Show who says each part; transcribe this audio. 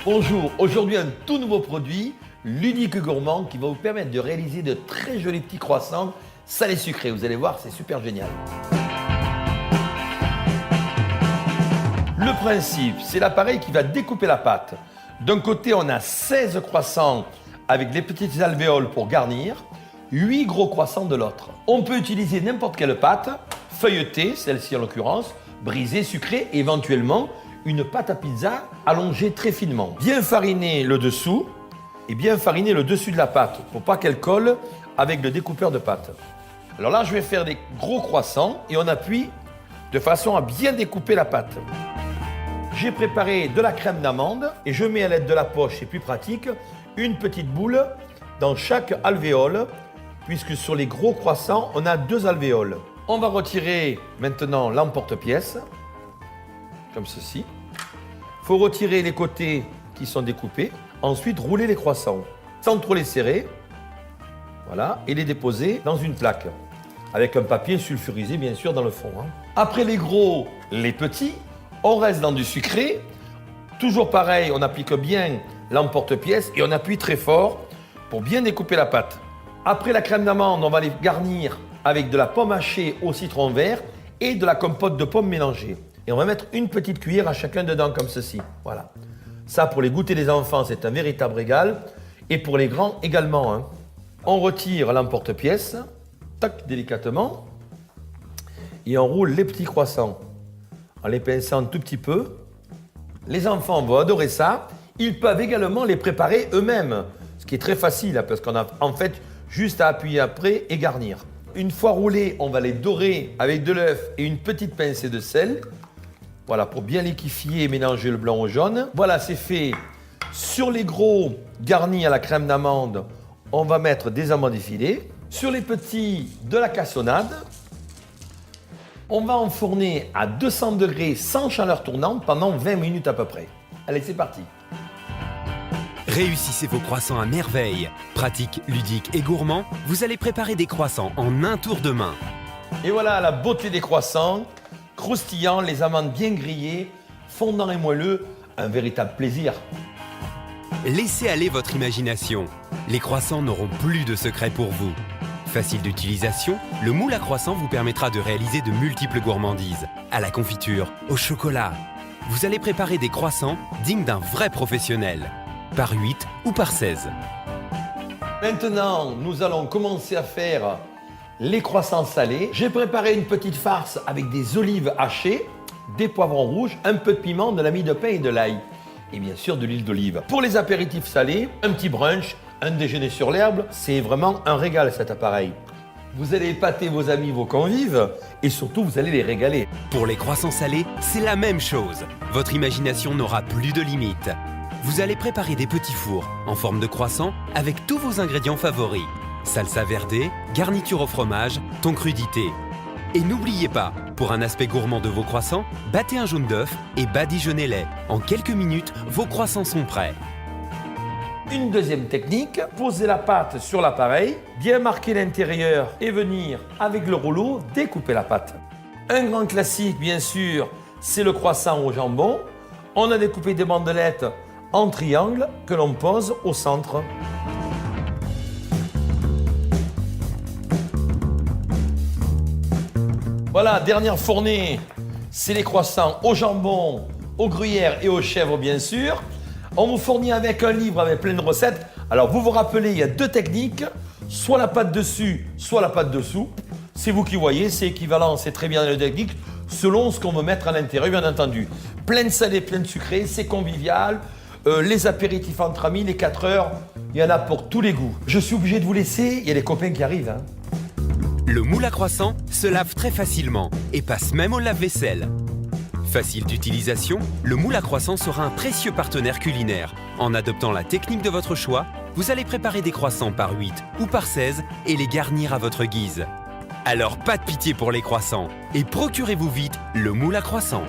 Speaker 1: Bonjour, aujourd'hui un tout nouveau produit, l'Unique Gourmand, qui va vous permettre de réaliser de très jolis petits croissants salés sucrés. Vous allez voir, c'est super génial. Le principe, c'est l'appareil qui va découper la pâte. D'un côté, on a 16 croissants avec les petites alvéoles pour garnir, 8 gros croissants de l'autre. On peut utiliser n'importe quelle pâte, feuilletée, celle-ci en l'occurrence, brisée, sucrée, et éventuellement une pâte à pizza allongée très finement. Bien fariner le dessous et bien fariner le dessus de la pâte pour pas qu'elle colle avec le découpeur de pâte. Alors là, je vais faire des gros croissants et on appuie de façon à bien découper la pâte. J'ai préparé de la crème d'amande et je mets à l'aide de la poche, c'est plus pratique, une petite boule dans chaque alvéole, puisque sur les gros croissants, on a 2 alvéoles. On va retirer maintenant l'emporte-pièce, comme ceci. Il faut retirer les côtés qui sont découpés. Ensuite, rouler les croissants, sans trop les serrer. Voilà, et les déposer dans une plaque, avec un papier sulfurisé, bien sûr, dans le fond. Après les gros, les petits, on reste dans du sucré. Toujours pareil, on applique bien l'emporte-pièce et on appuie très fort pour bien découper la pâte. Après la crème d'amande, on va les garnir avec de la pomme hachée au citron vert et de la compote de pommes mélangée. Et on va mettre une petite cuillère à chacun dedans, comme ceci. Voilà. Ça, pour les goûters des enfants, c'est un véritable régal. Et pour les grands également. On retire l'emporte-pièce, tac, délicatement. Et on roule les petits croissants en les pinçant un tout petit peu. Les enfants vont adorer ça. Ils peuvent également les préparer eux-mêmes, ce qui est très facile, parce qu'on a en fait juste à appuyer après et garnir. Une fois roulés, on va les dorer avec de l'œuf et une petite pincée de sel. Voilà, pour bien liquéfier et mélanger le blanc au jaune. Voilà, c'est fait. Sur les gros garnis à la crème d'amande, on va mettre des amandes effilées. Sur les petits, de la cassonade. On va enfourner à 200 degrés sans chaleur tournante pendant 20 minutes à peu près. Allez, c'est parti.
Speaker 2: Réussissez vos croissants à merveille. Pratique, ludique et gourmand, vous allez préparer des croissants en un tour de main.
Speaker 1: Et voilà la beauté des croissants, croustillants, les amandes bien grillées, fondants et moelleux, un véritable plaisir.
Speaker 2: Laissez aller votre imagination. Les croissants n'auront plus de secrets pour vous. Facile d'utilisation, le moule à croissant vous permettra de réaliser de multiples gourmandises. À la confiture, au chocolat. Vous allez préparer des croissants dignes d'un vrai professionnel. Par 8 ou par 16.
Speaker 1: Maintenant, nous allons commencer à faire les croissants salés. J'ai préparé une petite farce avec des olives hachées, des poivrons rouges, un peu de piment, de la mie de pain et de l'ail. Et bien sûr de l'huile d'olive. Pour les apéritifs salés, un petit brunch, un déjeuner sur l'herbe, c'est vraiment un régal cet appareil. Vous allez épater vos amis, vos convives et surtout vous allez les régaler.
Speaker 2: Pour les croissants salés, c'est la même chose. Votre imagination n'aura plus de limites. Vous allez préparer des petits fours en forme de croissant avec tous vos ingrédients favoris. Salsa verde, garniture au fromage, thon crudité. Et n'oubliez pas, pour un aspect gourmand de vos croissants, battez un jaune d'œuf et badigeonnez-les. En quelques minutes, vos croissants sont prêts.
Speaker 1: Une deuxième technique, poser la pâte sur l'appareil, bien marquer l'intérieur et venir avec le rouleau découper la pâte. Un grand classique, bien sûr, c'est le croissant au jambon. On a découpé des bandelettes en triangle que l'on pose au centre. Voilà, dernière fournée, c'est les croissants au jambon, au gruyère et aux chèvres bien sûr. On vous fournit avec un livre avec plein de recettes. Alors vous vous rappelez, il y a 2 techniques, soit la pâte dessus, soit la pâte dessous. C'est vous qui voyez, c'est équivalent, c'est très bien dans les techniques, selon ce qu'on veut mettre à l'intérieur, bien entendu. Plein de salé, plein de sucré, c'est convivial. Les apéritifs entre amis, les 4 heures, il y en a pour tous les goûts. Je suis obligé de vous laisser, il y a les copains qui arrivent.
Speaker 2: Le moule à croissant se lave très facilement et passe même au lave-vaisselle. Facile d'utilisation, le moule à croissant sera un précieux partenaire culinaire. En adoptant la technique de votre choix, vous allez préparer des croissants par 8 ou par 16 et les garnir à votre guise. Alors pas de pitié pour les croissants et procurez-vous vite le moule à croissant.